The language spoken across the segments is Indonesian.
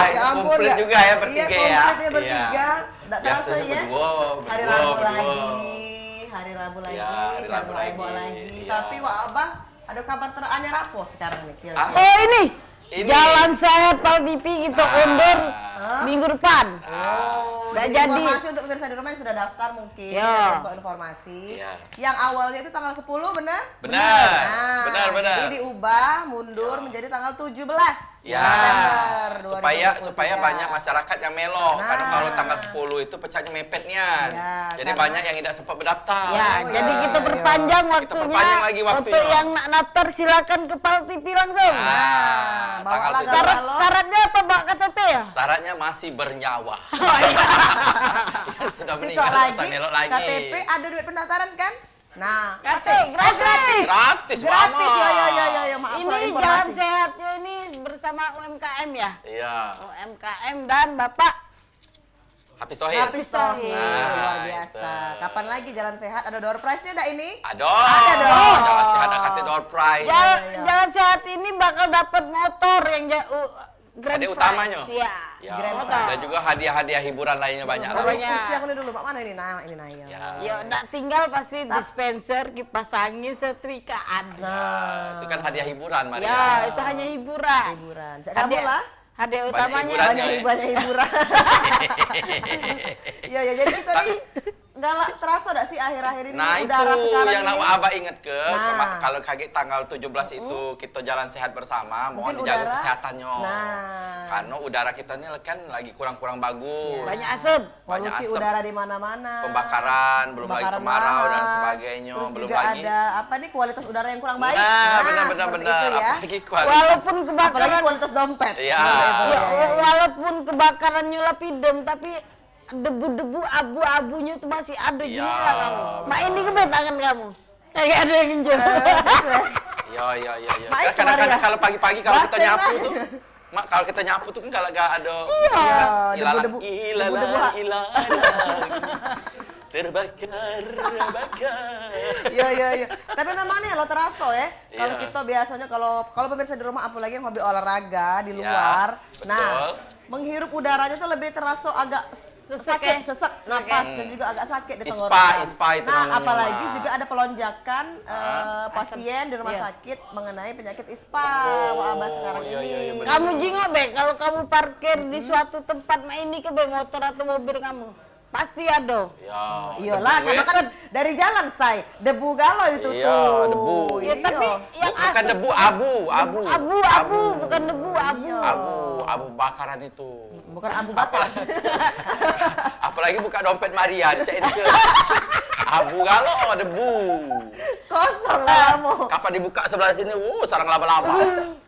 Ya ampun, komplit juga ya bertiga ya. Iya, komplit ya bertiga. Nggak terasa Biasanya ya. berdua, Hari berdua, Rabu berdua. lagi. Hari Rabu lagi, Ya, hari Rabu heboh lagi. lagi. Iya. Tapi wah abang, ada kabar teranyar apa sekarang nih kira-kira? Oh ini. Ini. Jalan Sehat Pal TV kita undur minggu depan. Nggak jadi. Informasi untuk pemirsa di rumah yang sudah daftar mungkin Ya. untuk informasi. Ya. Yang awalnya itu tanggal 10 benar? Benar. Nah, Benar. Jadi diubah mundur menjadi tanggal 17 Ya, September supaya 2023. banyak masyarakat yang melo. Nah. Karena kalau tanggal 10 itu pecahnya mepetnya. Ya, Jadi karena- banyak yang tidak sempat berdaftar. Ya, Oh, jadi ya, kita ya. perpanjang Kita waktunya. perpanjang lagi waktunya. Untuk yang nak daftar silakan ke Pal TV langsung. Nah, bawa tanggal lah 17. gambar. Syaratnya apa, Mbak KTP ya? Syaratnya masih bernyawa. Yang sudah Sitok meninggal lagi, bisa melok lagi. KTP ada duit pendaftaran kan? Nah, Gratis, gratis. Gratis, Gratis, Mama. ya. Maaf Ini kalau jalan informasi. sehatnya ini bersama UMKM ya? Iya. UMKM dan Bapak Habis tohir. Habis tohir, Nah, luar biasa. itu. Kapan lagi jalan sehat? Ada door prize-nya ada ini? Ada. Ada dong. Masih ada kata door prize. Jalan, iya. jalan sehat ini bakal dapat motor yang grand Hadiah prize. utamanya? Iya. Ya, Grand motor. dan juga hadiah-hadiah hiburan lainnya banyak. Kalau Banyak. usia aku ini dulu, Mak, mana ini? Nah, ini nah ya. Ya. Ya, nggak tinggal pasti dispenser, kipas angin, setrikaan. Nah, Itu kan hadiah hiburan, Maria. Ya, itu hanya hiburan. hiburan. Cak kamu lah. Hadiah Banyak utamanya hiburan. Banyak hiburan. Iya, jadi kita nih nggak terasa nggak sih akhir-akhir ini Nah itu udara sekarang yang ini? nak Abah inget ke, Nah. kalau kaget tanggal 17 itu kita jalan sehat bersama, mohon Mungkin dijaga udara. kesehatannya. Nah. Karena udara kita ini kan lagi kurang-kurang bagus. banyak asap. Banyak Polusi asap. udara di mana-mana. Pembakaran, belum lagi Pembakaran kemarau dan lahan. sebagainya, Terus belum juga lagi. ada apa nih kualitas udara yang kurang baik. Nah, benar seperti itu ya. Apalagi kualitas. Walaupun Apalagi kebakaran kualitas dompet. Iya. Nah, itu, Ya, ya. walaupun kebakaran nyulap idem, tapi debu-debu abu-abunya itu masih ada Iya, gila kamu. Mak benar. ini kebet tangan kamu. Kayak ada yang ngejem. Situ ya. Ya. Mak, itu Kadang-kadang Maria. kalau pagi-pagi kalau kita Basah, nyapu Mak. tuh, Mak, kalau kita nyapu tuh kan kalau gak ada debu-debu. Debu-debu. ilalang, terbakar. Iya. Tapi memang nih lo terasa ya. Kalau Iya. kita biasanya kalau pemirsa di rumah apalagi yang hobi olahraga di Iya, luar. betul. Nah, menghirup udaranya tuh lebih terasa agak sakit, ya? sesak napas dan juga agak sakit di Ispa tenggorokan. itu Nah, namanya, apalagi Mak. juga ada pelonjakan pasien di rumah Iya. sakit mengenai penyakit ispa. Wah, Abah sekarang iya, ini. iya, benar. Kamu jingok, Be, kalau kamu parkir di suatu tempat, mak ini ke Be, motor atau mobil kamu. Pasti ada. Ya. Iyalah, debu, karena kan dari jalan say debu galau itu Iya, tuh. debu. Ya, tapi yang Bukan asap debu, abu. abu, bukan debu, abu. Abu bakaran itu. Bukan abu bakar. Apalagi buka dompet Maria, dicek ini ke. Abu galau, debu. Kosong lah kamu. Kapan dibuka sebelah sini, sarang laba-laba.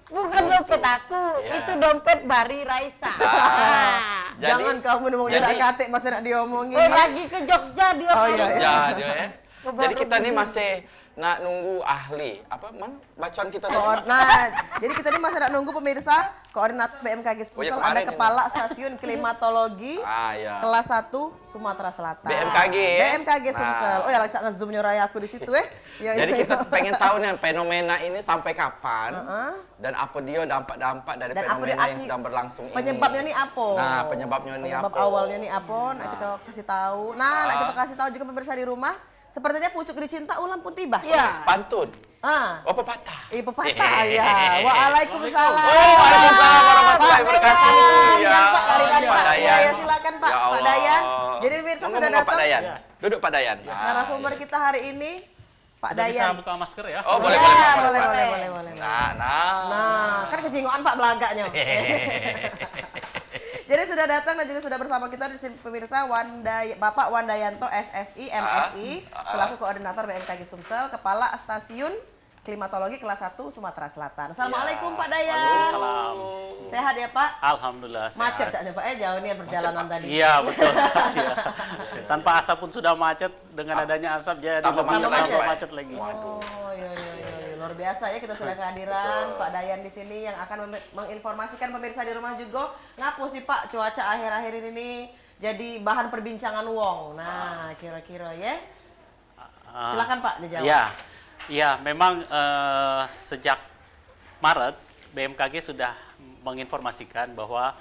Bukan dompet aku, Iya. itu dompet Bari Raisa. Jadi- Jangan kamu ngomong jadi- jarak katik masih nak diomongin. Oh, lagi ke Jogja dia. Oh, iya, Pak. iya. Ya, dia ya. Jadi kita nih masih nak nunggu ahli. Apa, Man? Bacaan kita tadi, Pak? Nah, jadi kita ini masih nak nunggu pemirsa koordinat BMKG Oh, ya, Sumsel, kemarin ada ini. Kepala Stasiun Klimatologi Ya. kelas 1 Sumatera Selatan. BMKG, ya? BMKG Nah. Sumsel. Oh ya, lacak nge-zoom nyorai aku di situ ya. Jadi kita pengen tahu nih fenomena ini sampai kapan Heeh. dan apa dia dampak-dampak dari Dan apa fenomena dia yang sedang berlangsung ini. penyebabnya nih apa? Nah, penyebabnya nih Penyebab apa? awalnya nih apa? Nah, kita kasih tahu. Nah, kita kasih tahu juga pemirsa di rumah. Sepertinya pucuk dicinta ulang pun tiba. Iya. Pantun. Ah, Oh, pepatah. pepatah ya. Waalaikumsalam. Oh, waalaikumsalam warahmatullahi Pak, wabarakatuh. terima kasih, Ya, Pak Dayan, Pak Pak. Dayan. Ya, silakan Pak, Ya Pak Allah. Dayan. Jadi pemirsa sudah Ngomong-ngomong, Pak datang. Dayan. Duduk Pak Dayan. Narasumber kita hari ini Pak Udah bisa Dayan. buka masker ya? Oh, boleh, Ya, boleh, Pak. boleh. Nah. Nah, kan kejingoan Pak belagaknya. Jadi sudah datang dan juga sudah bersama kita di sini pemirsa Bapak Wandayanto SSI MSI selaku koordinator BMKG Sumsel, Kepala Stasiun Klimatologi kelas 1 Sumatera Selatan. Assalamualaikum Pak Dayan. Salam. Sehat ya Pak? Alhamdulillah Macet sehat. caknya Pak, jauh nih perjalanan tadi. Iya betul. Iya. Tanpa asap pun sudah macet, dengan adanya asap jadi Tambah lebih macet lagi, Pak. macet lagi. Oh, iya. Luar biasa ya kita sudah kehadiran Pak Dayan di sini yang akan menginformasikan pemirsa di rumah juga. Ngapu sih Pak cuaca akhir-akhir ini jadi bahan perbincangan wong. Nah, kira-kira ya. Silakan Pak dijawab. Iya, memang sejak Maret BMKG sudah menginformasikan bahwa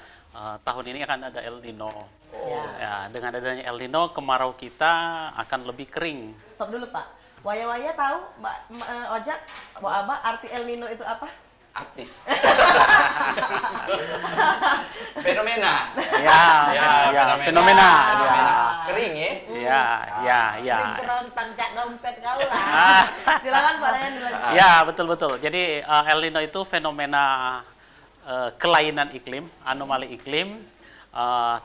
tahun ini akan ada El Nino. Ya, dengan adanya El Nino, kemarau kita akan lebih kering. Stop dulu Pak. Waya-waya tahu Mbak Ojak, Mbak Abah, arti El Nino itu apa? Artis. Fenomena. Ya, fenomena. Fenomena. Kering ya? Ya. Kerontan cak dompet kau lah. Silakan Pak Dayan dilanjutkan. Ya, betul. Jadi El Nino itu fenomena kelainan iklim, anomali iklim,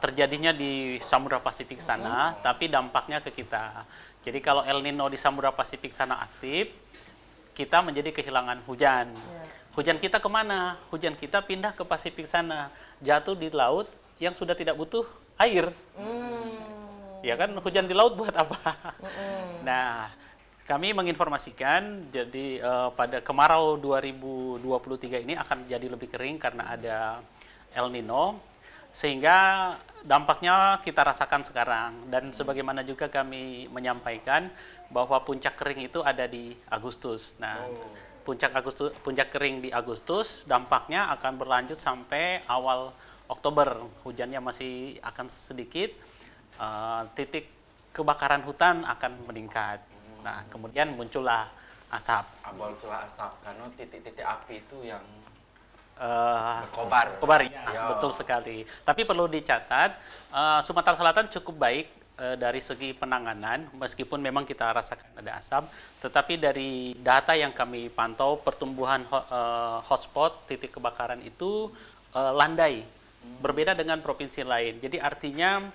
terjadinya di Samudra Pasifik sana, tapi dampaknya ke kita. Jadi kalau El Nino di Samudra Pasifik sana aktif, kita menjadi kehilangan hujan. Hujan kita kemana? Hujan kita pindah ke Pasifik sana, jatuh di laut yang sudah tidak butuh air. Ya kan, hujan di laut buat apa? Nah, kami menginformasikan jadi pada kemarau 2023 ini akan jadi lebih kering karena ada El Nino, sehingga dampaknya kita rasakan sekarang. Dan sebagaimana juga kami menyampaikan bahwa puncak kering itu ada di Agustus. Nah, puncak kering di Agustus dampaknya akan berlanjut sampai awal Oktober. Hujannya masih akan sedikit, titik kebakaran hutan akan meningkat. Nah, kemudian muncullah asap. Muncullah asap karena titik-titik api itu yang Kobar, ya, betul sekali. Tapi perlu dicatat, Sumatera Selatan cukup baik dari segi penanganan, meskipun memang kita rasakan ada asap, tetapi dari data yang kami pantau, pertumbuhan hotspot, titik kebakaran itu landai, berbeda dengan provinsi lain. Jadi artinya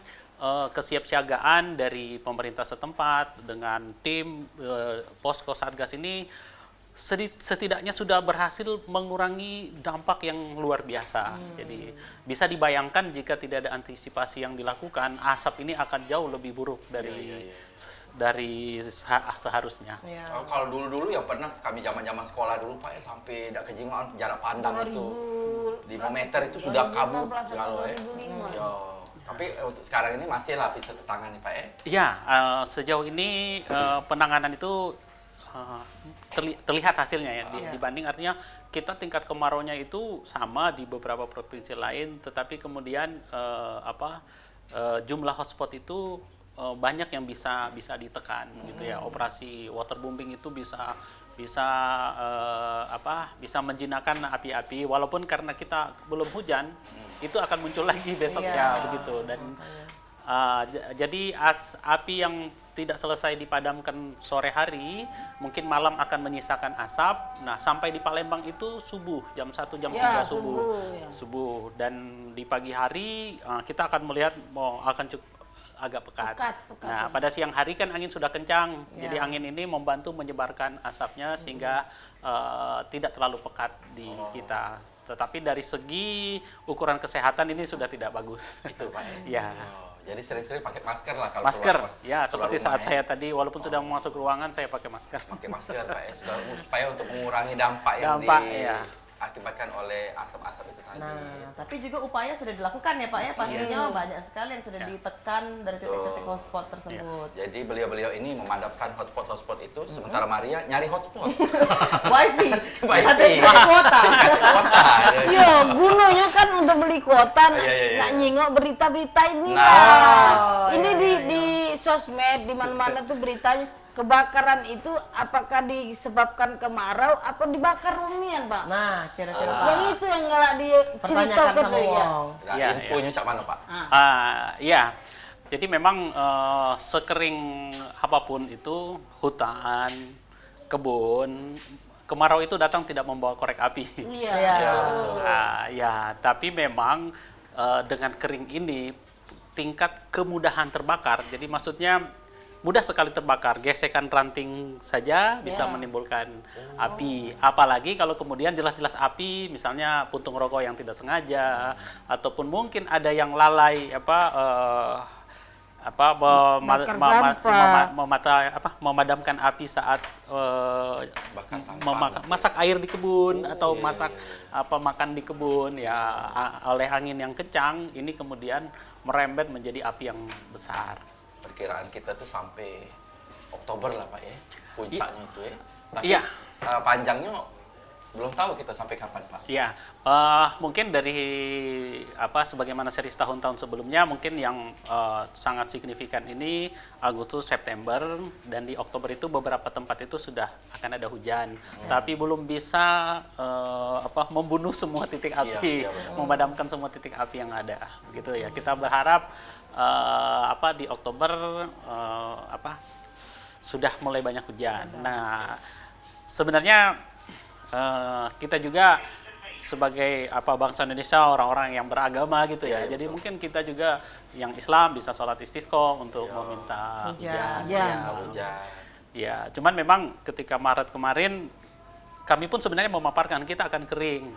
kesiapsiagaan dari pemerintah setempat dengan tim posko Satgas ini setidaknya sudah berhasil mengurangi dampak yang luar biasa. Jadi bisa dibayangkan jika tidak ada antisipasi yang dilakukan, asap ini akan jauh lebih buruk dari seharusnya. Kalau dulu-dulu yang pernah kami zaman-zaman sekolah dulu Pak ya, sampai tidak kejingan jarak pandang itu 5 meter itu sudah kabut kalau ya. Tapi untuk sekarang ini masih lah bisa tertangani Pak ya? Iya, sejauh ini penanganan itu terlihat hasilnya ya, dibanding artinya kita tingkat kemaraunya itu sama di beberapa provinsi lain, tetapi kemudian jumlah hotspot itu banyak yang bisa ditekan gitu ya. Operasi waterbombing itu bisa menjinakkan api-api, walaupun karena kita belum hujan itu akan muncul lagi besoknya begitu. Dan jadi api yang tidak selesai dipadamkan sore hari, mungkin malam akan menyisakan asap. Nah, sampai di Palembang itu subuh, jam 1, jam 3 subuh. Dan di pagi hari kita akan melihat akan cukup agak pekat. Nah, pada siang hari kan angin sudah kencang, jadi angin ini membantu menyebarkan asapnya sehingga tidak terlalu pekat di kita. Tetapi dari segi ukuran kesehatan ini sudah tidak bagus. Itu Pak ya. Jadi sering-sering pakai masker lah kalau masker, keluar seperti saat saya tadi, walaupun sudah masuk ruangan, saya pakai masker. Pakai masker Pak ya, supaya untuk mengurangi dampak yang diakibatkan oleh asap-asap itu tadi. Nah, tapi juga upaya sudah dilakukan ya Pak ya, pastinya banyak sekali yang sudah ditekan dari titik-titik hotspot tersebut. Jadi beliau-beliau ini memadamkan hotspot itu, sementara Maria nyari hotspot. Wifi. Kuota. Iya, gunanya kan untuk beli kuota, nggak nyingok berita-berita ini ini di sosmed, di mana-mana tuh beritanya. Kebakaran itu apakah disebabkan kemarau apa dibakar rumian, Pak? Nah, kira-kira Pak. Yang itu yang nggak diceritakan sama Wong. Infonya cak mana Pak? Jadi memang sekering apapun itu, hutan, kebun, kemarau itu datang tidak membawa korek api. Tapi memang dengan kering ini tingkat kemudahan terbakar. Jadi maksudnya mudah sekali terbakar, gesekan ranting saja bisa menimbulkan api. Apalagi kalau kemudian jelas-jelas api, misalnya puntung rokok yang tidak sengaja, ataupun mungkin ada yang lalai memadamkan api saat masak air di kebun atau makan di kebun ya, oleh angin yang kencang ini kemudian merembet menjadi api yang besar. Perkiraan kita tuh sampai Oktober lah Pak ya, puncaknya itu ya. Tapi Iya. Panjangnya Belum tahu kita sampai kapan, Pak. Ya, mungkin dari sebagaimana seri tahun-tahun sebelumnya, mungkin yang sangat signifikan ini Agustus, September, dan di Oktober itu beberapa tempat itu sudah akan ada hujan, tapi belum bisa membunuh semua titik api, memadamkan semua titik api yang ada, gitu ya. Kita berharap di Oktober sudah mulai banyak hujan. Nah, sebenarnya kita juga sebagai bangsa Indonesia, orang-orang yang beragama gitu ya. Jadi mungkin kita juga yang Islam bisa sholat istisqa untuk meminta hujan. Ya, cuman memang ketika Maret kemarin kami pun sebenarnya memaparkan kita akan kering.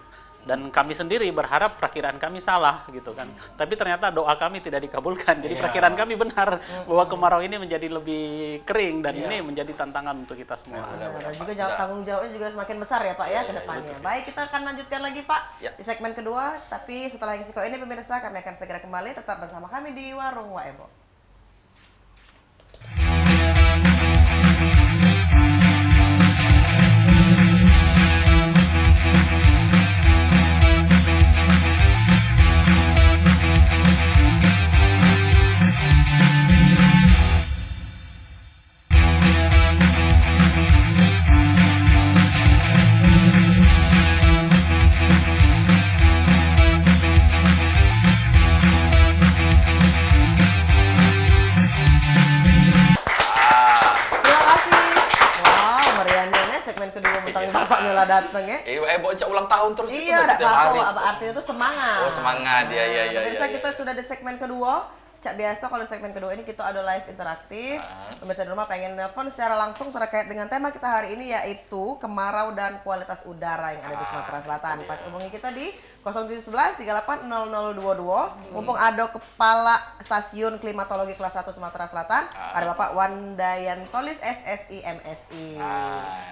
Dan kami sendiri berharap perkiraan kami salah gitu kan. Tapi ternyata doa kami tidak dikabulkan. Jadi perkiraan kami benar bahwa kemarau ini menjadi lebih kering dan ini menjadi tantangan untuk kita semua. Dan juga tanggung jawabnya juga semakin besar ya Pak ya ke depannya. Baik, kita akan lanjutkan lagi Pak di segmen kedua. Tapi setelah Siko ini pemirsa, kami akan segera kembali tetap bersama kami di Warung Waebo. Datang ya. Bocah ulang tahun terus itu setiap hari. Artinya itu semangat. Oh, semangat. Pemirsa, kita sudah di segmen kedua. Cak biasa kalau di segmen kedua ini kita ada live interaktif. Pemirsa di rumah pengen nelfon secara langsung terkait dengan tema kita hari ini, yaitu kemarau dan kualitas udara yang ada di Sumatera Selatan. Pak hubungi kita di 0711 38 0022. Mumpung ada Kepala Stasiun Klimatologi Kelas 1 Sumatera Selatan, ada Bapak Wandayantolis SSI MSI.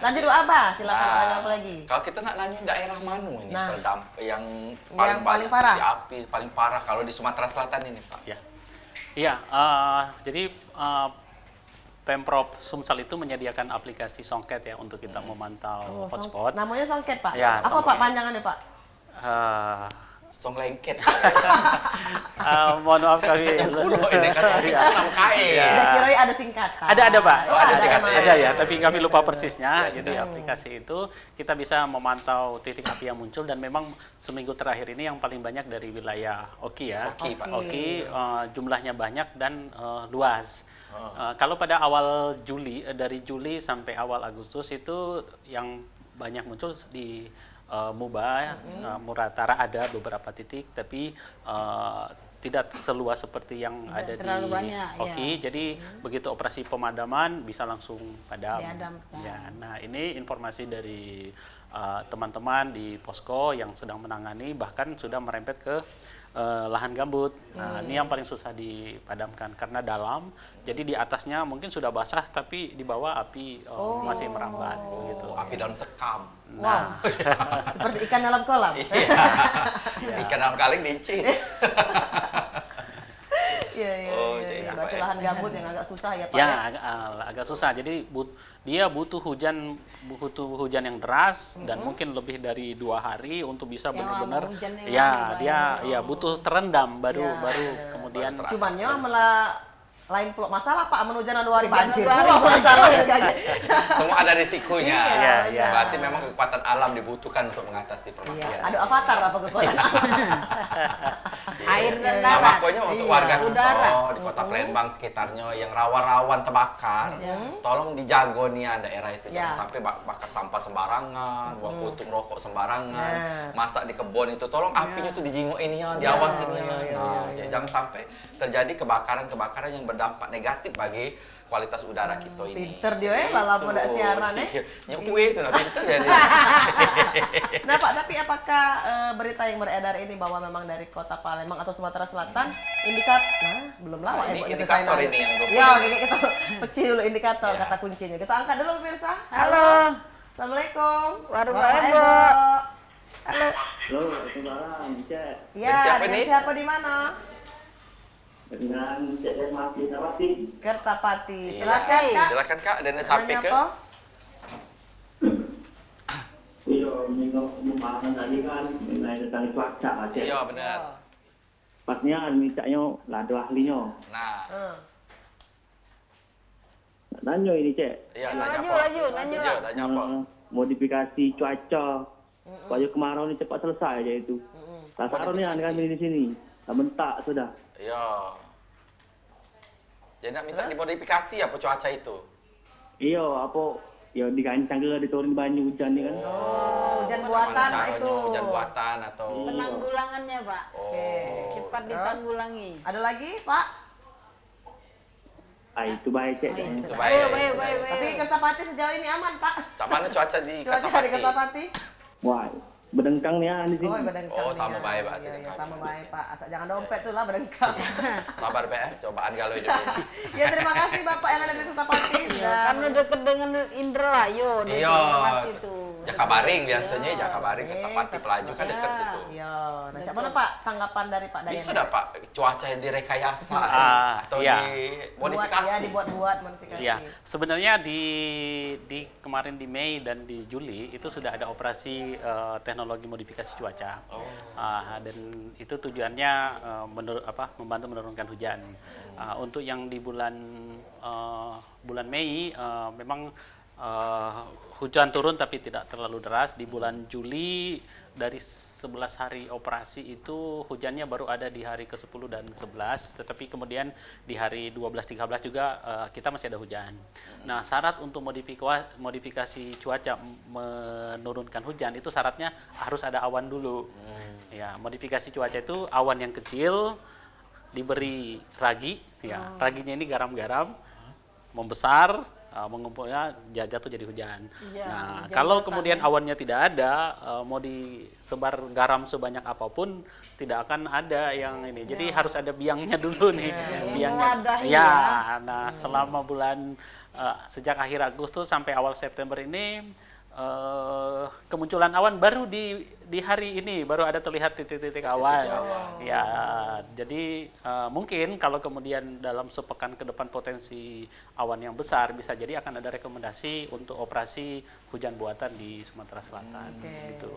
Lanjut dulu Abah, silakan tanya apa lagi. Kalau kita nak nanya daerah mana ini yang paling parah? Api paling parah kalau di Sumatera Selatan ini, Pak. Iya, jadi Pemprov Sumsel itu menyediakan aplikasi Songket ya untuk kita memantau hotspot. Namanya Songket Pak? Ya, apa Pak panjangannya Pak? Song lengket. Mohon maaf kami. Ini kan 6KE. Udah kira ada singkatan. Ada Pak. Ada singkatan. Ada ya, tapi kami lupa persisnya. Jadi aplikasi itu kita bisa memantau titik api yang muncul dan memang seminggu terakhir ini yang paling banyak dari wilayah Oki ya. Oki jumlahnya banyak dan luas. Kalau pada awal Juli, dari Juli sampai awal Agustus itu yang banyak muncul di Muba, Muratara ada beberapa titik, tapi tidak seluas seperti yang ada di Oki. Jadi begitu operasi pemadaman bisa langsung padam. Ya, nah ini informasi dari teman-teman di posko yang sedang menangani, bahkan sudah merembet ke lahan gambut. Nah, ini yang paling susah dipadamkan karena dalam. Jadi di atasnya mungkin sudah basah, tapi di bawah api masih merambat. Gitu. Api dalam sekam. Nah, seperti ikan dalam kolam. Ikan dalam kaleng licin. Iya. Berarti lahan gambut yang agak susah ya Pak? Ya, agak susah. Jadi dia butuh hujan yang deras dan mungkin lebih dari 2 hari untuk bisa benar-benar dia butuh terendam baru kemudian. Cumannya malah lain pula masalah Pak, hujan 2 hari banjir. Masalah semua ada risikonya. Iya. Berarti memang kekuatan alam dibutuhkan untuk mengatasi permasalahan. Ada avatar apa kekuatan air dan Nah, darat. makanya untuk warga di Kota Palembang sekitarnya yang rawan-rawan terbakar, tolong dijaga nih daerah itu. Jangan sampai bakar sampah sembarangan, buang puntung rokok sembarangan, masak di kebun itu. Tolong apinya tuh dijingokin ya, diawasin ya. Jangan sampai terjadi kebakaran-kebakaran yang berdampak negatif bagi kualitas udara kita ini. Pinter dia lala pada siaran Nyekue itu pinter jadi. Nah Pak, tapi apakah berita yang beredar ini bahwa memang dari Kota Palembang atau Sumatera Selatan belum lama ini indikator ini yang kita kecil dulu indikator kata kuncinya. Kita angkat dulu pemirsa. Halo. Assalamualaikum. Warung Waebo. Halo. Waalaikumsalam, Cek. Ya, dengan siapa di mana? Dengan Cek Kertapati. Kertapati. Silakan Kak. Silakan Kak, dan sampai ke. Iya, nengok pembahasan tadi kan mengenai tentang cuaca lah, Cek. Iya benar. Pasnya mintanya lah ada ahlinya. Nah, Nak tanya ini, Cek. iya Laju, tanya apa? laju, nanya lah. Tanya apa? Modifikasi cuaca supaya kemarau ini cepat selesai aja itu. Sasaran ni kami di sini. Dah mentak sudah. Iya. Jadi nak minta dimodifikasi apa cuaca itu? Iya, apa ya dikancang ke diturunin banyu hujan ni kan. Hujan Macam buatan mana Pak, caranya? itu. Hujan buatan atau Penanggulangannya, Pak. Cepat Terus? ditanggulangi. Ada lagi Pak? Itu baik, Cek. itu Ayo, baik. baik, baik, baik. Tapi Kertapati sejauh ini aman Pak. Macam mana cuaca di Cuaca di Kertapati? Kertapati? Wah, berdengkang ni di sini. Oh, badengkang. Oh, sama ya. baik, berarti Iya, dengan iya, kami sama di baik sini. Pak. Asal jangan dompet tuh lah badengkang. Sabar Pak, cobaan galau hidup ini. Ya terima kasih Bapak yang ada di Kertapati. Karena dekat dengan Indramayu, di Iya. Kertapati itu. Jakabaring biasanya, Jakabaring Kertapati pelaju kan dekat Iya. situ. Iya. Nah, siapa mana Pak tanggapan dari Pak Dayan? Bisa dah Pak cuaca yang direkayasa atau iya. dimodifikasi. Ya, dibuat-buat modifikasi. Ya, sebenarnya di kemarin di Mei dan di Juli itu sudah ada operasi teknologi modifikasi cuaca. Dan itu tujuannya membantu menurunkan hujan. Untuk yang di bulan Mei memang hujan turun tapi tidak terlalu deras. Di bulan Juli dari 11 hari operasi itu hujannya baru ada di hari ke-10 dan 11, tetapi kemudian di hari 12 13 juga kita masih ada hujan. Nah, syarat untuk modifikasi cuaca menurunkan hujan itu syaratnya harus ada awan dulu. Ya, modifikasi cuaca itu awan yang kecil diberi ragi, ya. Raginya ini garam-garam membesar, mengumpulnya jatuh jadi hujan. Iya, Nah, hujan kalau buatan. kemudian awannya tidak ada, mau disebar garam sebanyak apapun tidak akan ada yang ini. Jadi harus ada biangnya dulu nih. Biangnya. Mewadahi Ya, ya. nah selama bulan sejak akhir Agustus sampai awal September ini kemunculan awan baru di hari ini baru ada terlihat titik-titik awan. Ya, jadi mungkin kalau kemudian dalam sepekan ke depan potensi awan yang besar bisa jadi akan ada rekomendasi untuk operasi hujan buatan di Sumatera Selatan. Gitu.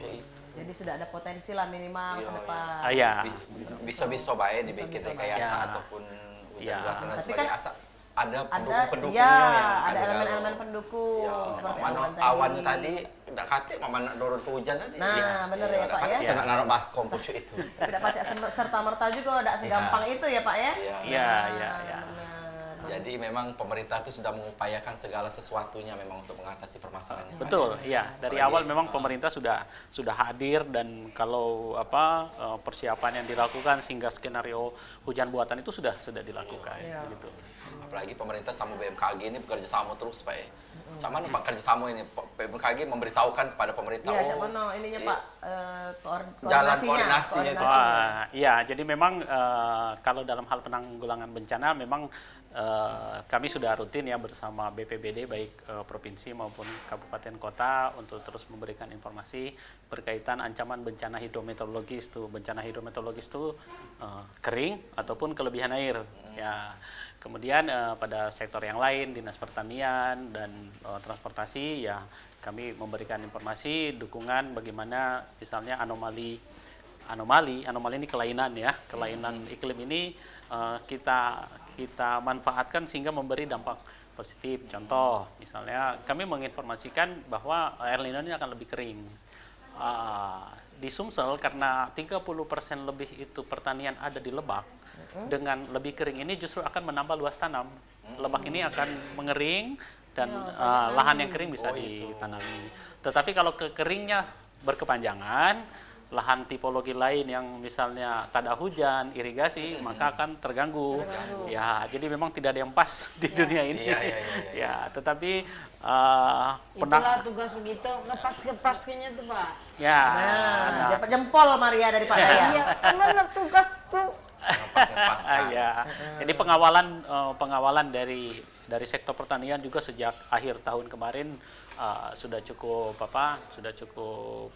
Jadi sudah ada potensi lah minimal ke depan. Ya. Bisa-bisa baik dibikin rekayasa Ya. ataupun hujan Ya. buatan dan Tapi sebagainya. kan Asal ada Ada, pendukung-pendukungnya ya, yang ada dalam. elemen-elemen pendukung Ya, seperti mana awan awannya tadi ndak kate mama nak turun ke hujan tadi. Nah, bener ya, Pak, ya. Kita nak naruh baskom pucuk itu. Tidak pacak serta merta juga tidak segampang itu ya Pak ya. Iya. Ya, ya, ya. Benar. Jadi memang pemerintah itu sudah mengupayakan segala sesuatunya memang untuk mengatasi permasalahan ini. Betul, iya. Dari Apalagi, awal memang pemerintah sudah hadir dan kalau persiapan yang dilakukan sehingga skenario hujan buatan itu sudah dilakukan. Iya. Gitu. Apalagi pemerintah sama BMKG ini bekerja sama terus Pak ya. Cak mana Pak kerja sama ini? BMKG memberitahukan kepada pemerintah. Iya, Cak Mono ininya iya. Pak Jalan koordinasinya itu. Iya, jadi memang kalau dalam hal penanggulangan bencana memang kami sudah rutin ya bersama BPBD baik provinsi maupun kabupaten kota untuk terus memberikan informasi berkaitan ancaman bencana hidrometeorologis tuh. Bencana hidrometeorologis itu kering ataupun kelebihan air. Ya. Kemudian pada sektor yang lain, dinas pertanian dan transportasi, ya kami memberikan informasi, dukungan bagaimana misalnya anomali ini kelainan ya, kelainan iklim ini kita manfaatkan sehingga memberi dampak positif. Contoh, misalnya kami menginformasikan bahwa El Nino ini akan lebih kering. Di Sumsel karena 30% lebih itu pertanian ada di Lebak, dengan lebih kering ini justru akan menambah luas tanam. Lebak ini akan mengering dan lahan yang kering bisa ditanami. Tetapi kalau kekeringnya berkepanjangan, lahan tipologi lain yang misalnya tak ada hujan, irigasi, maka akan terganggu. Ya, jadi memang tidak ada yang pas di dunia ini. Ya, tetapi Itulah tugas begitu, ngepas-ngepasnya tuh Pak. Ya, Nah, dapat jempol Maria dari Pak Dayan. Iya, karena tugas tuh. Ngepas-ngepaskan. ya. Jadi pengawalan dari sektor pertanian juga sejak akhir tahun kemarin sudah cukup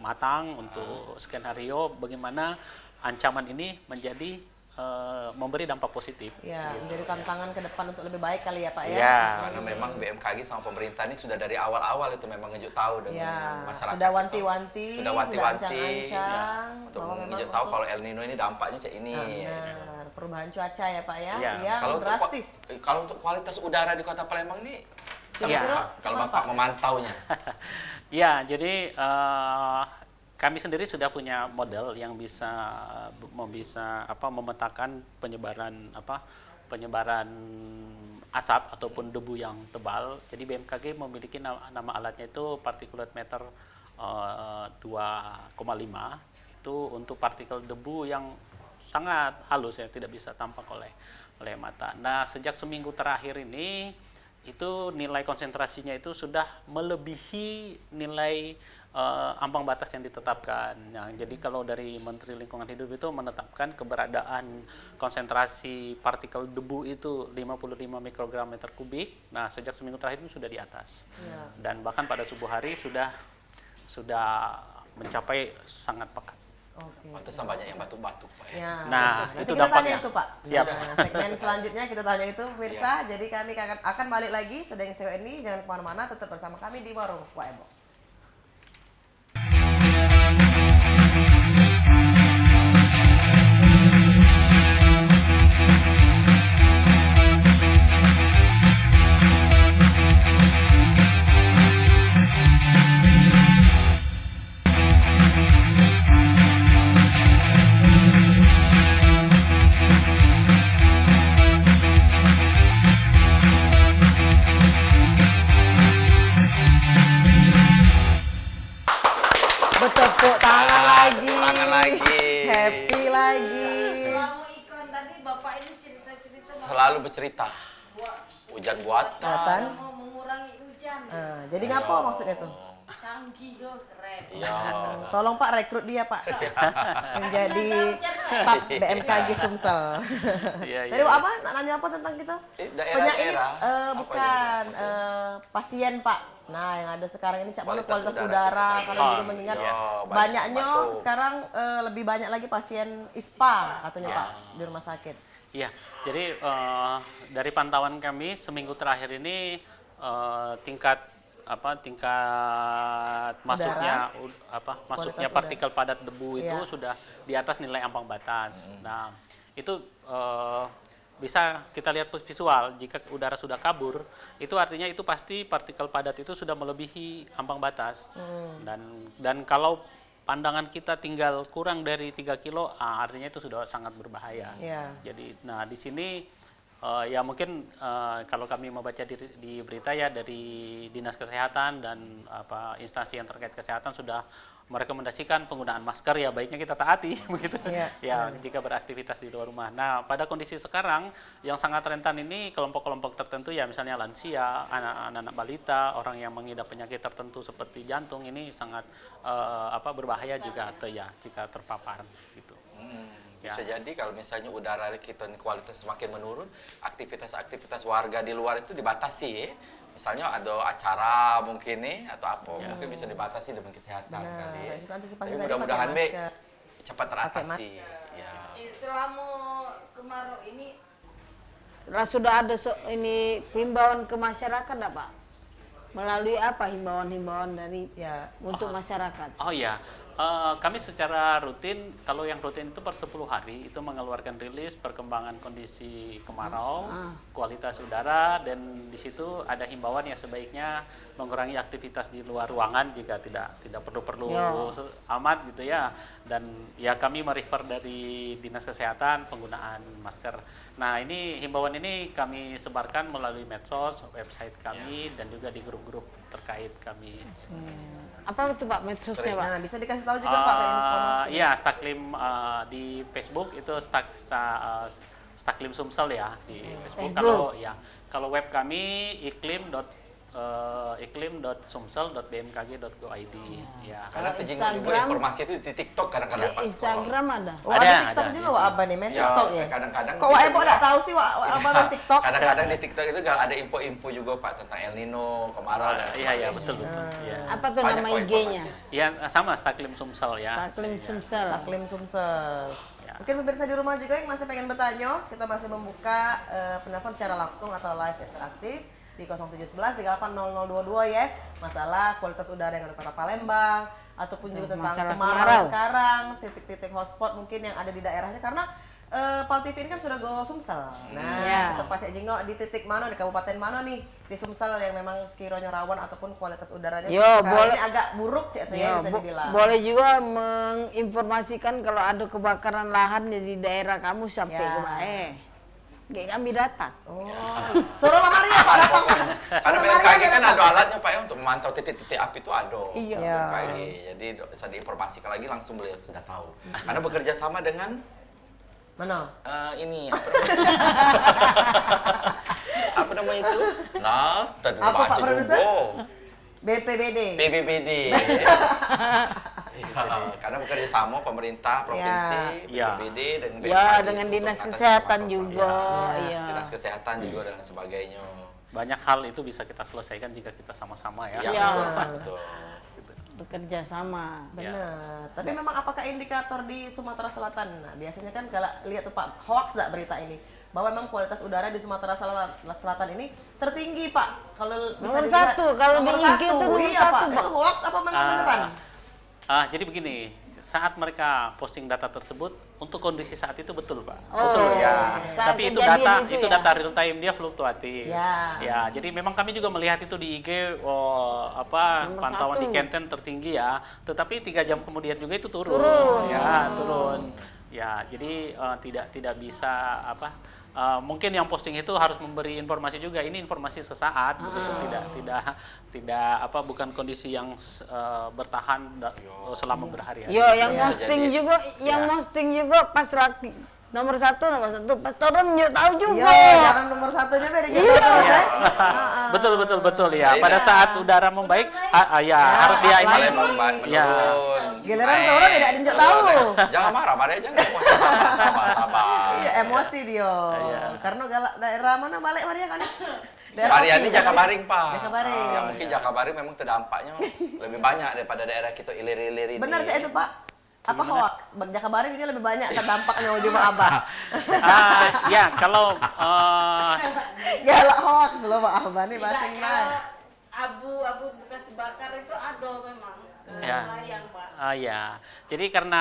matang untuk skenario bagaimana ancaman ini menjadi memberi dampak positif. Ya, menjadi tantangan ke depan untuk lebih baik kali ya Pak ya. Ya. Karena memang BMKG sama pemerintah ini sudah dari awal-awal itu memang ngejuk tahu dengan Ya, masyarakat. sudah itu. wanti-wanti, Sudah wanti-wanti ancang-ancang untuk bahwa memang ngejuk tahu untuk- kalau El Nino ini dampaknya kayak ini. Benar, perubahan cuaca ya Pak ya, Ya. yang Kalau untuk drastis. kalau untuk kualitas udara di Kota Palembang ini Iya. kalau Gimana, Bapak Pak? memantaunya. Ya, jadi kami sendiri sudah punya model yang bisa memetakan penyebaran asap ataupun debu yang tebal. Jadi BMKG memiliki nama alatnya itu particulate meter 2,5 itu untuk partikel debu yang sangat halus ya, tidak bisa tampak oleh mata. Nah, sejak seminggu terakhir ini itu nilai konsentrasinya itu sudah melebihi nilai ambang batas yang ditetapkan. Nah, jadi kalau dari Menteri Lingkungan Hidup itu menetapkan keberadaan konsentrasi partikel debu itu 55 mikrogram meter kubik. Nah, sejak seminggu terakhir itu sudah di atas. Ya. Dan bahkan pada subuh hari sudah mencapai sangat pekat. Oke. Pantesan banyak yang batuk-batuk, Pak. Ya. Ya, Nah, nanti itu kita tanya dampaknya. itu Pak. Siap. Nah, segmen selanjutnya kita tanya itu pemirsa. Jadi kami akan balik lagi sedang sewa ini, jangan kemana-mana, tetap bersama kami di Warung Pak Ebo. Bertepuk tangan lagi. Tangan lagi. Happy lagi. Selama iklan tadi Bapak ini cerita-cerita Selalu bercerita. Hujan buatan. Buatan. mau mengurangi hujan. Jadi ngapa maksudnya tuh? Canggih loh, keren. Ya. Tolong Pak rekrut dia Pak menjadi staf BMKG Sumsel. Iya, Tadi apa? Nak nanya apa tentang kita? Daerah-daerah. Apa Bukan ini? pasien Pak. Nah yang ada sekarang ini cak mana Kualitas kualitas udara udara kita. karena Oh, juga mengingat iya. banyaknya Batuk. sekarang lebih banyak lagi pasien ISPA katanya Ya. Pak di rumah sakit. Iya, jadi dari pantauan kami seminggu terakhir ini tingkat masuknya masuknya Kualitas partikel padat debu itu Iya. sudah di atas nilai ambang batas. Nah, itu bisa kita lihat visual jika udara sudah kabur, itu artinya itu pasti partikel padat itu sudah melebihi ambang batas. Dan kalau pandangan kita tinggal kurang dari 3 kilo, artinya itu sudah sangat berbahaya. Iya. Jadi, nah di sini ya mungkin kalau kami membaca di berita ya dari Dinas Kesehatan dan instansi yang terkait kesehatan sudah merekomendasikan penggunaan masker, ya baiknya kita taati begitu. Iya, Ya jika beraktivitas di luar rumah. Nah, pada kondisi sekarang yang sangat rentan ini kelompok-kelompok tertentu ya, misalnya lansia, anak-anak balita, orang yang mengidap penyakit tertentu seperti jantung, ini sangat berbahaya jika terpapar gitu. Bisa jadi kalau misalnya udara kita ini kualitas semakin menurun, aktivitas-aktivitas warga di luar itu dibatasi ya. Misalnya ada acara mungkin nih atau apa, mungkin bisa dibatasi demi kesehatan kali ya. dan juga antisipasi Tapi tadi mudah-mudahan pakai Be masker. cepat teratasi. Ya. Selama kemarau ini sudah ada ini himbauan ke masyarakat enggak, Pak? Melalui apa himbauan-himbauan dari Ya. untuk masyarakat? Oh iya, kami secara rutin, kalau yang rutin itu per 10 hari, itu mengeluarkan rilis perkembangan kondisi kemarau, kualitas udara, dan di situ ada himbauan ya sebaiknya mengurangi aktivitas di luar ruangan jika tidak perlu-perlu amat gitu ya. Dan ya kami merefer dari Dinas Kesehatan penggunaan masker. Nah ini himbauan ini kami sebarkan melalui medsos, website kami, dan juga di grup-grup terkait kami. Apa itu Pak medsosnya, Pak? Nah, bisa dikasih tahu juga Pak ke informasi. Iya, Staklim di Facebook itu Staklim Sumsel ya di Facebook. Kalau web kami iklim.sumsel.bmkg.go.id ya. Karena Kalau juga Instagram- informasi itu di TikTok kadang-kadang Pak Instagram ada. Oh, ada Ada, TikTok ada. juga Wak Abah nih, main Ya, TikTok ya. kadang-kadang Kok Wak Ebo enggak tahu sih Wak Abah main TikTok? Kadang-kadang di TikTok itu ada info-info juga Pak tentang El Nino, kemarau dan Iya, betul. Ya. Apa tuh Banyak nama kok IG-nya? informasi. Ya sama Staklim Sumsel ya. Staklim Sumsel. Taklim Sumsel. Ya. mungkin pemirsa di rumah juga yang masih pengen bertanya, kita masih membuka penelpon secara langsung atau live interaktif di 0711 380022 ya. Masalah kualitas udara yang ada di Kota Palembang ataupun juga tentang Masalah kemarau kemarau. sekarang, titik-titik hotspot mungkin yang ada di daerahnya karena Pal TV ini kan sudah go Sumsel. Nah, Iya. kita pacek jengok di titik mana, di kabupaten mana nih di Sumsel yang memang sekiranya rawan ataupun kualitas udaranya Yo, sekarang boleh. ini agak buruk cek ya bisa dibilang. Boleh juga menginformasikan kalau ada kebakaran lahan di daerah kamu sampai Ya. ke Bae. Kayak kami datang. Oh, suruh Mama Maria Pak datang. Karena Suruh BMKG Maria kan datang. ada alatnya Pak ya untuk memantau titik-titik api itu ada. Iya. BMKG. Jadi bisa diinformasikan lagi langsung beliau sudah tahu. Karena bekerja sama dengan Mana? ini apa namanya itu? Nah, tadi Apa, Pak baca Produser? juga. BPBD. PBBD. Ya, karena bekerja sama pemerintah provinsi, Ya. BPBD dengan Ya, BMKG dengan itu dinas untuk mengatasi kesehatan masalah. juga, Ya, iya. dinas kesehatan juga dan sebagainya. Banyak hal itu bisa kita selesaikan jika kita sama-sama ya. Ya, Ya. betul. Bekerja sama. Benar. Tapi memang apakah indikator di Sumatera Selatan? Nah, biasanya kan kalau lihat tuh Pak, hoax nggak berita ini? Bahwa memang kualitas udara di Sumatera Selatan ini tertinggi Pak. Kalau bisa Nomor dilihat. satu, kalau nomor di IG satu. itu nomor Iya satu, Pak, Pak. itu hoax apa memang beneran? Jadi begini, saat mereka posting data tersebut untuk kondisi saat itu betul Pak, Oh, betul ya. saat Tapi itu kejadian data itu ya? data real time dia fluktuatif. Ya. Ya, jadi memang kami juga melihat itu di IG, Nomor pantauan di satu. Kenten tertinggi ya. Tetapi 3 jam kemudian juga itu turun. Turun. Ya, turun. Ya, jadi tidak bisa mungkin yang posting itu harus memberi informasi juga, ini informasi sesaat begitu, tidak bukan kondisi yang bertahan selama berhari-hari. Yo, yang Bisa posting jadi. juga, yang Ya. posting juga pas nomor satu, pas turun yuk tahu juga. Iya, jangan nomor satunya beda juga terus ya. Betul ya. Iya. Pada saat udara membaik, harus dia ini. apalagi. Palembang Ya. menurun. Giliran Naik, turun tidak tunjuk tahu. Jangan marah aja nggak mau sabar. Iya, emosi dia. Karena galak daerah mana balik Maria kan? Daerah Variannya Oki, Jakabaring, Pak. Jakabaring. Yang mungkin Jakabaring memang terdampaknya lebih banyak daripada daerah kita ilir-ilir ini. Benar sih itu Pak. Apa hoax? Jakabaring ini lebih banyak terdampaknya ujung Abah. Ya, kalau Galak hoax loh Pak Abah nih basing naik. Abu-abu bekas dibakar itu ada memang. Ya. Pak. Ya, jadi karena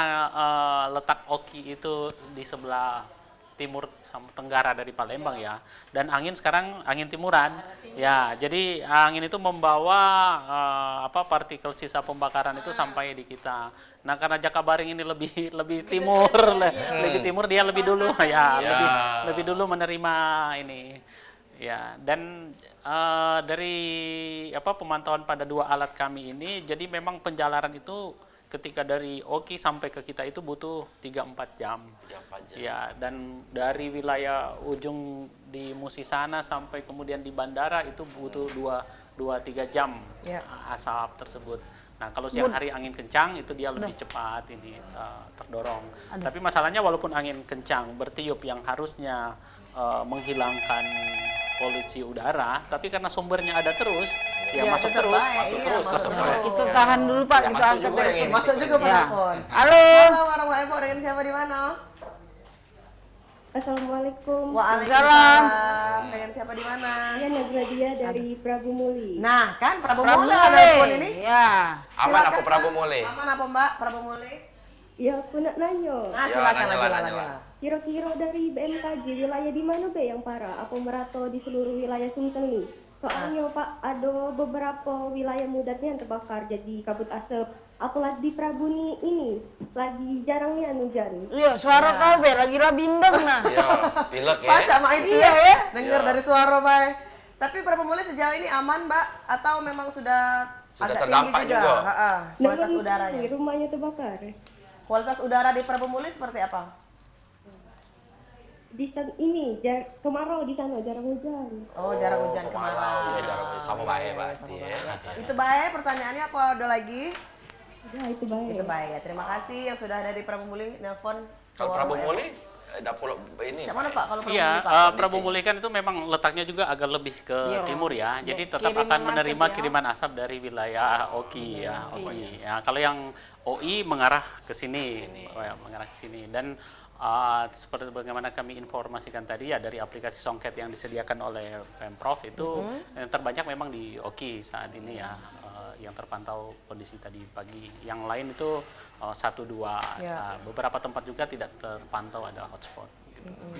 letak Oki itu di sebelah timur sama tenggara dari Palembang ya, dan angin sekarang angin timuran, ya, jadi angin itu membawa partikel sisa pembakaran itu sampai di kita. Nah, karena Jakabaring ini lebih timur, lebih timur dia lebih dulu ya, lebih dulu menerima ini. Ya, dan dari pemantauan pada 2 alat kami ini, jadi memang penjalaran itu ketika dari Oki sampai ke kita itu butuh 3-4 jam. 3-4 jam. Ya, dan dari wilayah ujung di Musi sana sampai kemudian di bandara itu butuh 2-3 jam Ya. asap tersebut. Nah, kalau siang hari angin kencang itu dia lebih cepat ini terdorong. Tapi masalahnya walaupun angin kencang bertiup yang harusnya menghilangkan polusi udara, tapi karena sumbernya ada terus, ya Iya, masuk tetap terus, baik, masuk iya, terus, masuk tetap terus. baik. Itu tahan dulu Pak, Ya, kita masuk angkat juga telepon. yang ini. Masuk juga Ya. penelpon. Halo. Halo warahmatullahi wabarakatuh. Dengan siapa di mana? Assalamualaikum. Waalaikumsalam. Dengan siapa di mana? Saya Nagradia dari Prabu Muli. Nah, kan Prabu Prabu Mule ada telepon ini. Ya. Aman Silakan, aku Prabu Pak. Mule. Aman apa Mbak Prabu Mule? Ya, aku nak nanya. Nah, Ya, silakan nanya lagi lah, lagi. nanya lah. Kira-kira dari BMKG wilayah di mana Be yang parah? Apa merata di seluruh wilayah Sumsel nih? Soalnya Pak, ada beberapa wilayah mudatnya yang terbakar jadi kabut asap. Apalagi di Prabu ini lagi jarangnya hujan. Iya, suara kau Be lagi rabindeng nah. Ya, pilek ya. Baca mak itu Iya, ya. ya. Dengar Iya. dari suara Bay. Tapi Prabu Mule sejauh ini aman Mbak atau memang sudah Sudah agak tinggi terdampak juga? juga? Ha-ha, kualitas Memang udaranya. rumahnya terbakar. Kualitas udara di Prabu Mule seperti apa? Di ini kemarau di sana jarang hujan. Oh, jarang hujan kemarau. kemarau. Ya, jarang hujan. Sama baik berarti Sama ya. baik. Itu baik pertanyaannya apa ada lagi? Ya, itu baik. Itu baik ya. Terima kasih yang sudah ada di Prabu Muli nelpon. Kalau Prabu Mule dapur ini. Yang mana Pak? Kalau Prabu Iya, Muli Pak? Prabu Muli kan itu memang letaknya juga agak lebih ke Iya. timur ya. Jadi tetap Kiriman akan asap menerima ya. kiriman asap dari wilayah Oki ya, Oki. Ya, kalau yang OI mengarah ke sini, mengarah ke sini. Dan Seperti bagaimana kami informasikan tadi ya, dari aplikasi Songket yang disediakan oleh Pemprov itu yang terbanyak memang di Oki saat ini ya, yang terpantau kondisi tadi pagi. Yang lain itu 1-2. Ya. Beberapa tempat juga tidak terpantau ada hotspot.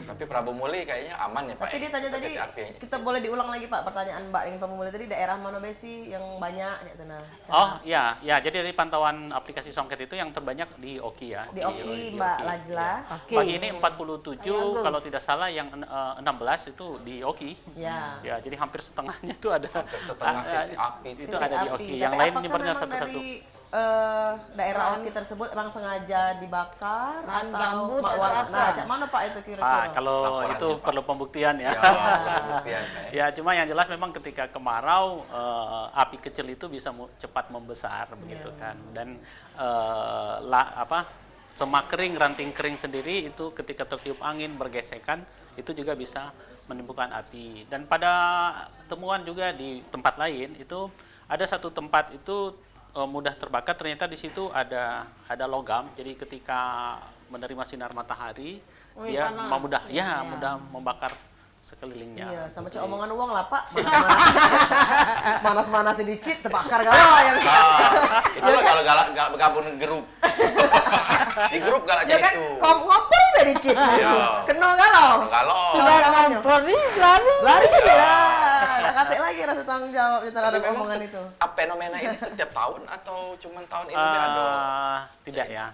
Tapi Prabu Muli kayaknya aman ya Pak. Tapi dia tanya tadi, terkait api. kita boleh diulang lagi Pak pertanyaan Mbak yang Prabu Muli tadi, daerah mana sih yang banyak ya Tena? Oh ya, jadi dari pantauan aplikasi Songket itu yang terbanyak di Oki ya. Di Oki Mbak Lajla. Oke. Pagi ini 47, kalau tidak salah yang 16 itu di Oki. Ya. Ya, jadi hampir setengahnya itu ada. Hampir setengah titik api itu ada di Api. Oki. Tapi Yang lain apakah nyebarnya memang satu-satu. dari daerah Oki tersebut emang sengaja dibakar Lahan atau gambut mak atau warna? apa? Nah, cak mana Pak itu kira-kira? Kalau Laporannya, itu Pak. perlu pembuktian ya. Ya, pembuktian, Pak. Ya, cuma yang jelas memang ketika kemarau api kecil itu bisa cepat membesar begitu kan. Dan semak kering, ranting kering sendiri itu ketika tertiup angin bergesekan itu juga bisa menimbulkan api. Dan pada temuan juga di tempat lain itu ada satu tempat itu mudah terbakar, ternyata di situ ada logam. Jadi ketika menerima sinar matahari dia panas. mudah membakar sekelilingnya. Iya, sama cak omongan uang lah Pak. Manas-manas sedikit terbakar galau yang. Itu kalau galak gabung grup. Di grup galaknya Ya kan itu. ngompor ya dikit. Iya. Kena galau. Kalau Sudah ngompor nih, lari. Lari ya. Nah, kate lagi rasa tanggung jawab terhadap Tapi memang omongan itu. fenomena ini setiap tahun atau cuma tahun ini ada? Tidak ya.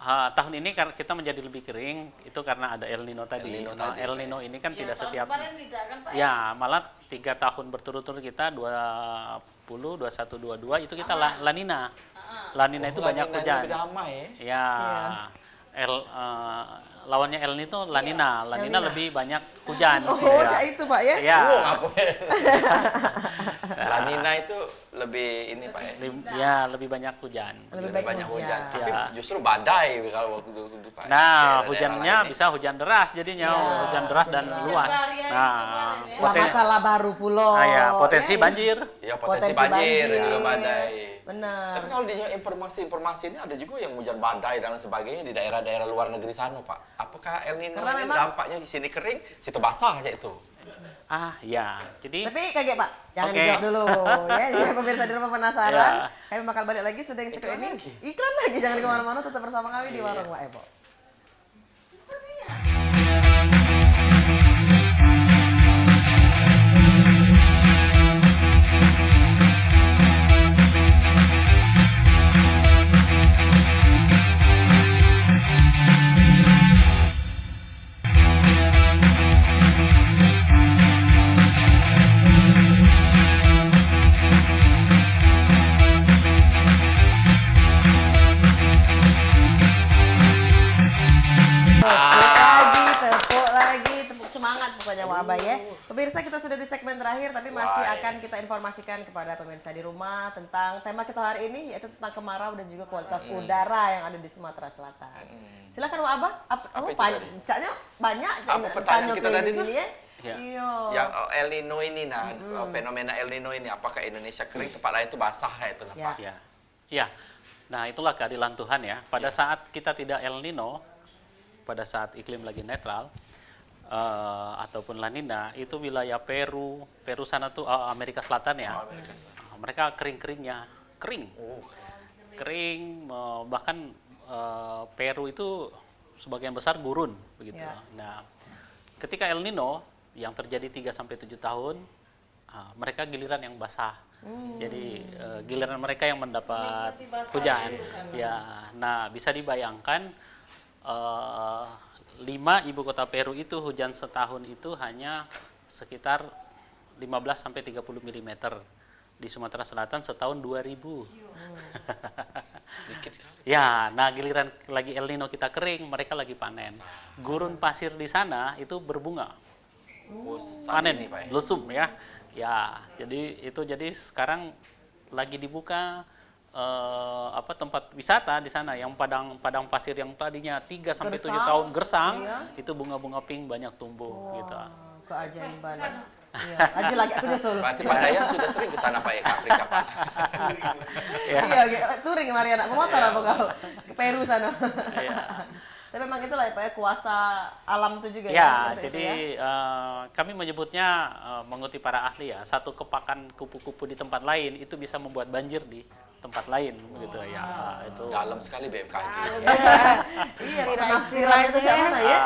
Tahun ini karena kita menjadi lebih kering itu karena ada El Nino tadi. El Nino Nah, tadi, El Pak. Nino ini kan tidak setiap tidak kan Pak? ya, malah 3 tahun berturut-turut kita 20, 21, 22 itu kita La Nina. La Nina itu banyak hujan. Lebih damai ya. Ya. Lawannya El Nino La Nina. La Nina lebih banyak hujan. Oh, Ya. cak itu Pak ya. Ya. Oh, ngapain? La Nina itu lebih ini Pak ya. Ya, lebih banyak hujan. Lebih Lebih baik banyak hujan. hujan. Tapi Ya. justru badai kalau waktu itu Pak. Nah, Daerah-daerah hujannya lain bisa hujan deras jadinya, hujan deras dan luas. Nah, Wah, masalah baru pulau. potensi Ya, banjir. Ya potensi banjir dan juga badai. Benar. Tapi kalau di informasi-informasi ini ada juga yang hujan badai dan sebagainya di daerah-daerah luar negeri sana Pak. Apakah El Nino Karena ini memang- dampaknya di sini kering, situ basah aja itu? Ya. Jadi Tapi kaget Pak, jangan Oke. dijawab dulu ya. Jadi pemirsa di rumah penasaran. Ya. Kami bakal balik lagi sudah yang satu ini. Iklan lagi, jangan kemana-mana, tetap bersama kami di Warung Wak Ebo. Tepuk lagi, tepuk semangat pokoknya Wak Abah ya. Pemirsa, kita sudah di segmen terakhir, tapi masih Wah. akan kita informasikan kepada pemirsa di rumah tentang tema kita hari ini, yaitu tentang kemarau dan juga kualitas udara yang ada di Sumatera Selatan. Silakan Wak Abah. Apa itu tadi? Caknya banyak. Apa pertanyaan kita tadi tuh? Ya? Ya. Iya. Yang El Nino ini, fenomena El Nino ini, apakah Indonesia kering, tempat lain itu basah ya itu Ya. Pak? Ya. Nah, itulah keadilan Tuhan ya. Pada saat kita tidak El Nino, pada saat iklim lagi netral, ataupun La Nina, itu wilayah Peru sana tuh Amerika Selatan ya. Amerika Selatan. Mereka kering-keringnya, kering. Kering, bahkan Peru itu sebagian besar gurun begitu. Ya. Nah, ketika El Nino yang terjadi 3-7 tahun, mereka giliran yang basah. Jadi giliran mereka yang mendapat hujan. Ya, nah bisa dibayangkan 5 ibu kota Peru itu hujan setahun itu hanya sekitar 15-30 mm. Di Sumatera Selatan setahun 2000. Dikit kali. Ya, nah giliran lagi El Nino kita kering, mereka lagi panen. Gurun pasir di sana itu berbunga. Panen ini Pak ya. lusum ya. Ya, jadi sekarang lagi dibuka tempat wisata di sana yang padang pasir yang tadinya 3-7 Gersang. tahun gersang, Iya. itu bunga-bunga pink banyak tumbuh gitu. Keajaiban. Iya, aja lagi aku nyusul. Berarti Pak Dayan sudah sering ke sana Pak ya, ke Afrika Pak. Ya. Iya, touring Mariana, ke motor apa kau? Ke Peru sana. Iya. Tapi memang itulah ya Pak ya, kuasa alam itu juga Ya, seperti jadi itu ya. kami menyebutnya mengutip para ahli ya, satu kepakan kupu-kupu di tempat lain itu bisa membuat banjir di tempat lain begitu ya. Itu Dalam sekali BMKG. Iya, penafsiran itu cak mana ya?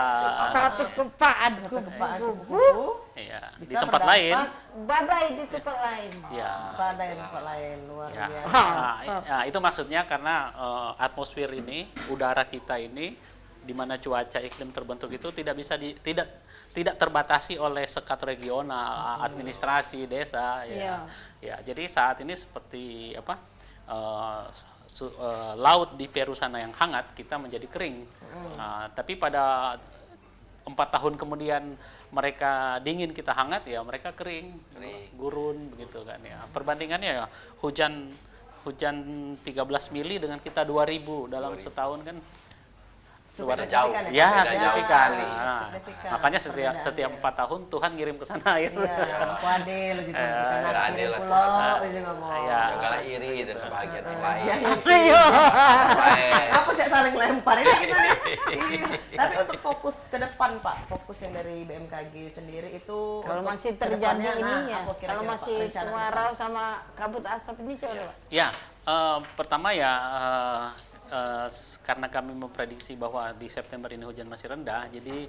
Satu kepaan Kepaan kupu-kupu. kupu-kupu ya, di bisa tempat berdampak lain. Badai di tempat lain. Ya. pada yang tempat lain, luar Ya, biasa. nah, itu maksudnya karena atmosfer ini, udara kita ini, di mana cuaca iklim terbentuk itu tidak bisa tidak terbatasi oleh sekat regional, administrasi desa. Ya, ya. Jadi saat ini seperti apa? Laut di Peru sana yang hangat, kita menjadi kering. Tapi pada 4 tahun kemudian mereka dingin, kita hangat, ya mereka kering. Gurun begitu kan ya. Perbandingannya ya hujan 13 mili dengan kita 2000 dalam setahun kan Beda jauh. ya, Beda jauh signifikan. sekali. Nah, Signifikan makanya perbedaan, setiap ya. 4 tahun Tuhan ngirim ke sana air. Iya, kuadil gitu karena adil kirim lah pulau Tuhan. itu ngomong. Iya. Jagalah iri dan kebahagiaan yang lain. Ayo. Apa cek saling lempar ini kita nih. Iya. Tapi untuk fokus ke depan Pak, fokus yang dari BMKG sendiri itu Kalau untuk masih ke terjadi depannya, ininya, apa kira-kira, kalau Pak, masih rencana ke kemarau depan? sama kabut asap ini coba. Ya, pertama ya karena kami memprediksi bahwa di September ini hujan masih rendah, jadi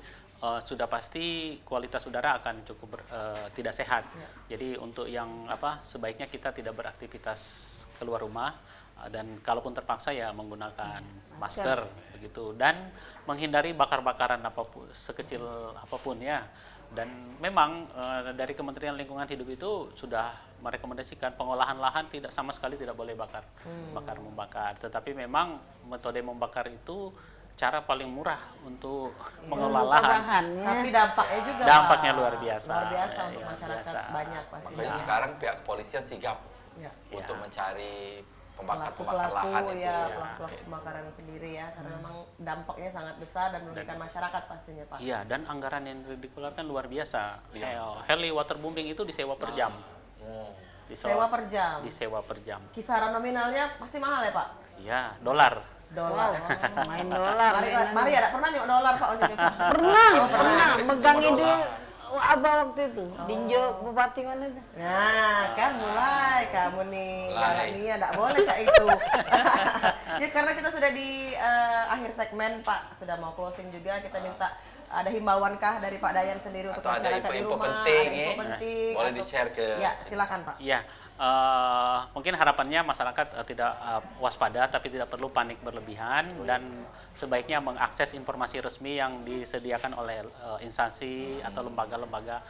sudah pasti kualitas udara akan cukup tidak sehat. Jadi untuk yang sebaiknya kita tidak beraktivitas keluar rumah dan kalaupun terpaksa ya menggunakan masker begitu dan menghindari bakar-bakaran apapun sekecil apapun ya. Dan memang dari Kementerian Lingkungan Hidup itu sudah merekomendasikan pengolahan lahan sama sekali tidak boleh membakar. Tetapi memang metode membakar itu cara paling murah untuk mengolah lahan. Tapi dampaknya juga Dampaknya Pak. luar biasa. Luar biasa untuk Luar masyarakat biasa. banyak pasti. Makanya sekarang pihak kepolisian sigap Ya. untuk mencari pembakar-pembakar Pelaku-pelaku lahan itu. ya, pelaku pembakaran sendiri ya, karena memang dampaknya sangat besar dan merugikan masyarakat pastinya Pak. Iya, dan anggaran yang dikeluarkan luar biasa. Heli waterbombing itu disewa per jam. Sewa per jam. Disewa per jam. Kisaran nominalnya pasti mahal ya Pak? Iya, dolar. Dolar. Main dolar. Mari ada pernah nyok dolar Pak waktu ini Pak? Pernah megangin di apa waktu itu? Dinjo Bupati mana itu? Nah, kan mulai kamu nih, Mulai. Mia, enggak boleh cak itu. Ya karena kita sudah di akhir segmen Pak, sudah mau closing juga, kita minta ada himbauan kah dari Pak Dayan sendiri untuk Atau ada masyarakat di info-info rumah, penting, ada info ya? penting, Boleh atau- di-share ke Ya, silakan Pak. Iya, mungkin harapannya masyarakat tidak waspada, tapi tidak perlu panik berlebihan dan sebaiknya mengakses informasi resmi yang disediakan oleh instansi atau lembaga-lembaga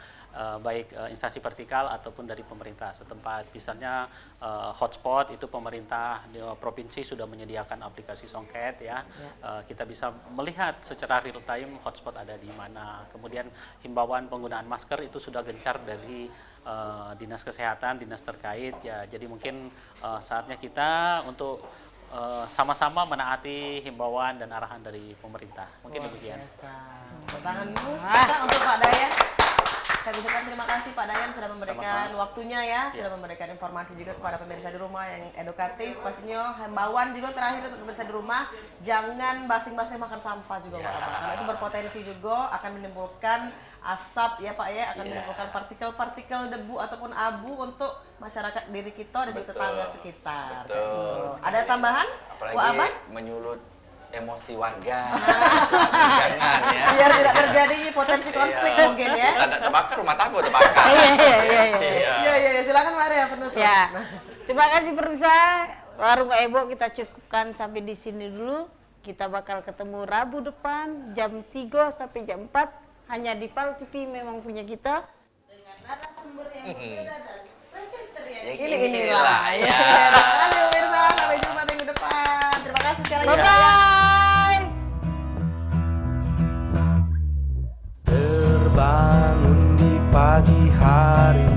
baik instansi vertikal ataupun dari pemerintah setempat. Misalnya hotspot itu pemerintah di provinsi sudah menyediakan aplikasi Songket ya. Kita bisa melihat secara real time hotspot ada di mana. Kemudian himbauan penggunaan masker itu sudah gencar dari dinas kesehatan, dinas terkait ya. Jadi mungkin saatnya kita untuk sama-sama menaati himbauan dan arahan dari pemerintah. Mungkin demikian. Biasa. Tepuk tangan dulu kita untuk Pak Dayan. Saya ucapkan terima kasih Pak Dayan sudah memberikan waktunya ya, sudah memberikan informasi juga kepada pemirsa di rumah yang edukatif. Pastinya himbauan juga terakhir untuk pemirsa di rumah, jangan basing-basing makan sampah juga Pak, karena itu berpotensi juga akan menimbulkan asap ya Pak ya, akan menimbulkan partikel-partikel debu ataupun abu untuk masyarakat diri kita dan juga tetangga sekitar. Betul. Ada tambahan? Apalagi Wah, Abang? menyulut emosi warga. Jangan ya. Biar tidak terjadi potensi konflik mungkin ya. Tanda terbakar rumah tangga terbakar. Iya, silakan Maria penutup. Ya. Terima kasih pemirsa. Warung Ebo kita cukupkan sampai di sini dulu. Kita bakal ketemu Rabu depan jam 3 sampai jam 4 hanya di PAL TV memang punya kita. Dengan narasumber yang berbeda dan presenter yang Inilah ya. Terima kasih pemirsa, sampai jumpa minggu depan. Terima kasih sekali lagi. bye. Terbangun di pagi hari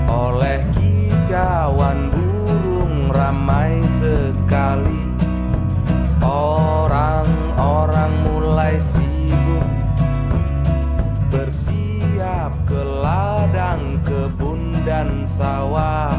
oleh kicauan burung ramai sekali. Orang-orang mulai sibuk bersiap ke ladang, kebun dan sawah.